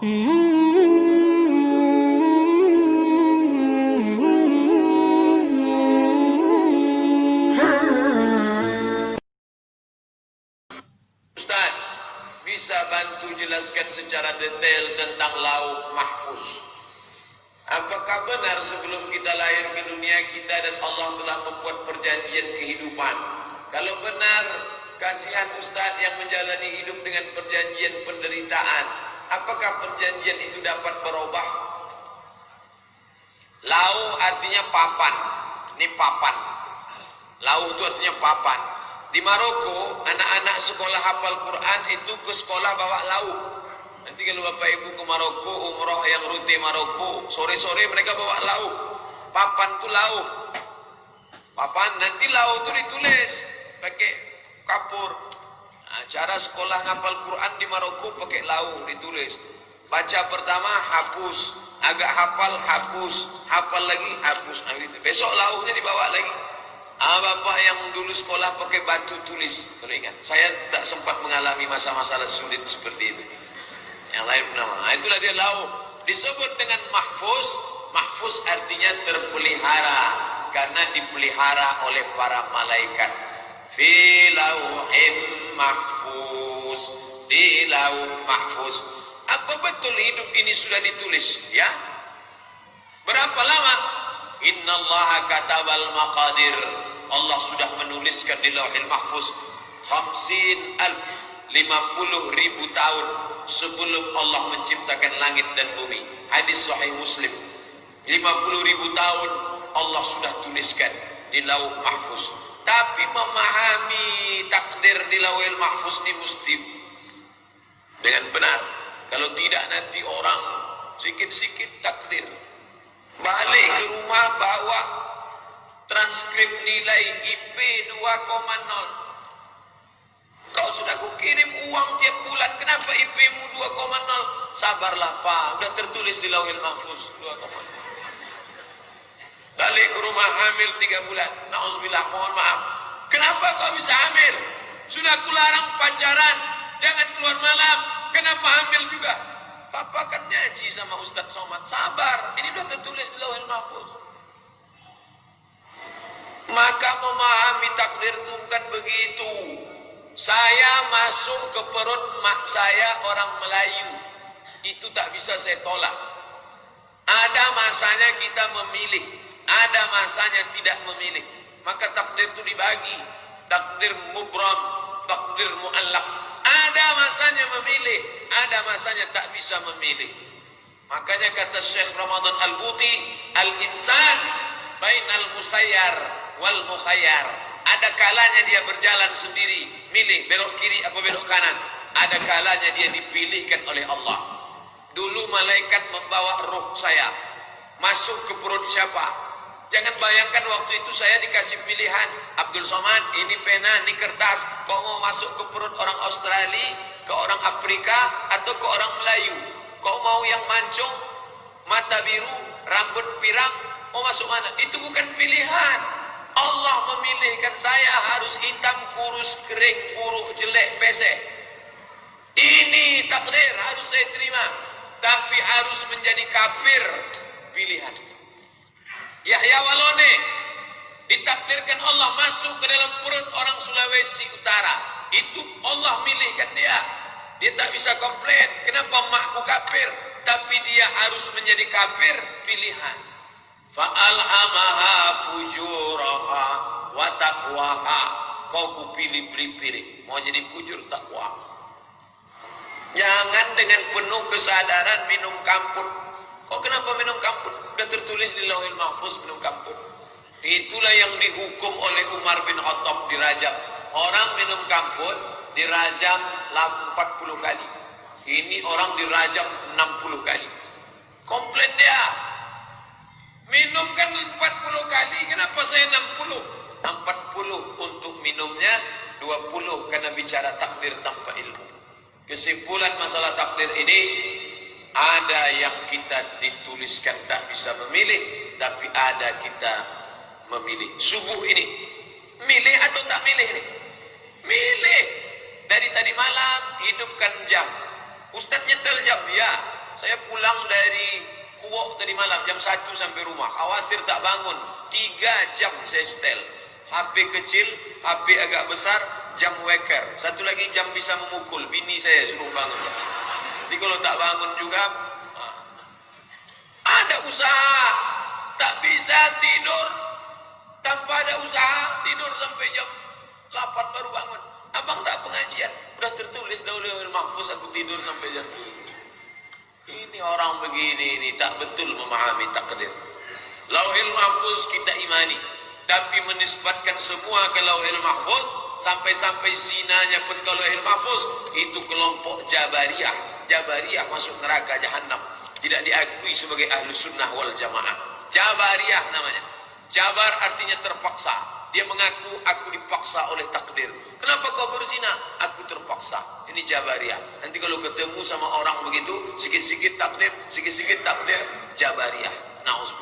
Ustaz, bisa bantu jelaskan secara detail tentang lauh mahfuz? Apakah benar sebelum kita lahir ke dunia kita dan Allah telah membuat perjanjian kehidupan? Kalau benar, kasihan Ustaz yang menjalani hidup dengan perjanjian penderitaan. Apakah perjanjian itu dapat berubah? Lauh artinya papan. Ini papan. Lauh itu artinya papan. Di Maroko, anak-anak sekolah hafal Quran itu ke sekolah bawa lauh. Nanti kalau Bapak Ibu ke Maroko, umroh yang rute Maroko, sore-sore mereka bawa lauh. Papan itu lauh. Papan, nanti lauh itu ditulis pakai kapur. Nah, cara sekolah ngapal Quran di Maroko pakai lauh ditulis. Baca pertama hapus, agak hafal hapus, hafal lagi hapus. Nah, gitu. Besok lauhnya dibawa lagi. Bapak yang dulu sekolah pakai batu tulis, kalau ingat. Saya tak sempat mengalami masa-masa sulit seperti itu. Yang lain pernah. Nah, itulah dia lauh. Disebut dengan mahfuz. Mahfuz artinya terpelihara, karena dipelihara oleh para malaikat. Fi lauhin mahfuz, di lauh mahfuz. Apa betul hidup ini sudah ditulis? Ya. Berapa lama? Innallaha katabal maqadir. Allah sudah menuliskan di lauhil mahfuz 50.000 tahun sebelum Allah menciptakan langit dan bumi. Hadis sahih Muslim. 50.000 tahun Allah sudah tuliskan di lauh mahfuz. Tapi memahami takdir di lauhil mahfuz ini mesti dengan benar. Kalau tidak nanti orang sikit-sikit takdir. Balik ke rumah bawa transkrip nilai IP 2,0. Kau sudah kukirim uang tiap bulan, kenapa IP-mu 2,0? Sabarlah Pak, udah tertulis di lauhil mahfuz 2,0. Balik ke rumah hamil 3 bulan, na'udzubillah, mohon maaf. Kenapa kau bisa hamil? Sudah kularang pacaran, jangan keluar malam, kenapa hamil juga? Papa kan nyaji sama Ustadz Somad, sabar, ini udah tertulis di lauhil mahfuz. Maka memahami takdir itu bukan begitu. Saya masuk ke perut mak saya orang Melayu, itu tak bisa saya tolak. Ada masanya kita memilih, ada masanya tidak memilih. Maka takdir itu dibagi, takdir mubram, takdir mu'allaq. Ada masanya memilih, ada masanya tak bisa memilih. Makanya kata Syekh Ramadan Al-Buti, al-insan bainal musayyar wal mukhayyar. Ada kalanya dia berjalan sendiri, milih belok kiri apa belok kanan. Ada kalanya dia dipilihkan oleh Allah. Dulu malaikat membawa ruh saya masuk ke perut siapa? Jangan bayangkan waktu itu saya dikasih pilihan, Abdul Somad, ini pena, ini kertas. Kau mau masuk ke perut orang Australia, ke orang Afrika, atau ke orang Melayu? Kau mau yang mancung, mata biru, rambut pirang, mau masuk mana? Itu bukan pilihan. Allah memilihkan saya harus hitam, kurus, kering, buruk, jelek, pesek. Ini takdir, harus saya terima. Tapi harus menjadi kafir, pilihan. Yahya Walone ditakdirkan Allah masuk ke dalam perut orang Sulawesi Utara. Itu Allah milihkan dia. Dia tak bisa komplain. Kenapa makku kafir? Tapi dia harus menjadi kafir, pilihan. Fa'alhamaha fujuraha wa taqwaha. Kau kupilih-pilih. Mau jadi fujur, takwa. Jangan dengan penuh kesadaran minum kamput. Kau kenapa minum kamput? Sudah tertulis di lauhil mahfuz minum kamput. Itulah yang dihukum oleh Umar bin Khattab, dirajam. Orang minum kamput dirajam 40 kali. Ini orang dirajam 60 kali. Komplain dia. Minum kan 40 kali, kenapa saya 60? 40 untuk minumnya, 20 karena bicara takdir tanpa ilmu. Kesimpulan masalah takdir ini, ada yang kita dituliskan tak bisa memilih, tapi ada kita memilih. Subuh ini, milih atau tak milih ini? Milih. Dari tadi malam hidupkan jam. Ustaz nyetel jam, ya. mau tadi malam jam 1 sampai rumah. Khawatir tak bangun. 3 jam saya setel. HP kecil, HP agak besar, jam waker. Satu lagi jam bisa memukul. Bini saya suruh bangun. Jadi kalau tak bangun juga, ada usaha. Tak bisa tidur tanpa ada usaha. Tidur sampai jam 8 baru bangun. Abang tak pengajian. Udah tertulis Lauhul Mahfuz aku tidur sampai jam 7. Ini orang begini ini tak betul memahami takdir. Lauhul Mahfuz kita imani, tapi menisbatkan semua ke Lauhul Mahfuz, sampai-sampai zinanya pun ke Lauhul Mahfuz, itu kelompok Jabariyah. Jabariyah masuk neraka jahanam. Tidak diakui sebagai ahlu sunnah wal jamaah. Jabariyah namanya. Jabar artinya terpaksa. Dia mengaku aku dipaksa oleh takdir. Kenapa kau berzina? Aku terpaksa. Ini Jabariyah. Nanti kalau ketemu sama orang begitu, sikit-sikit takdir, Jabariyah. Nauzubillah.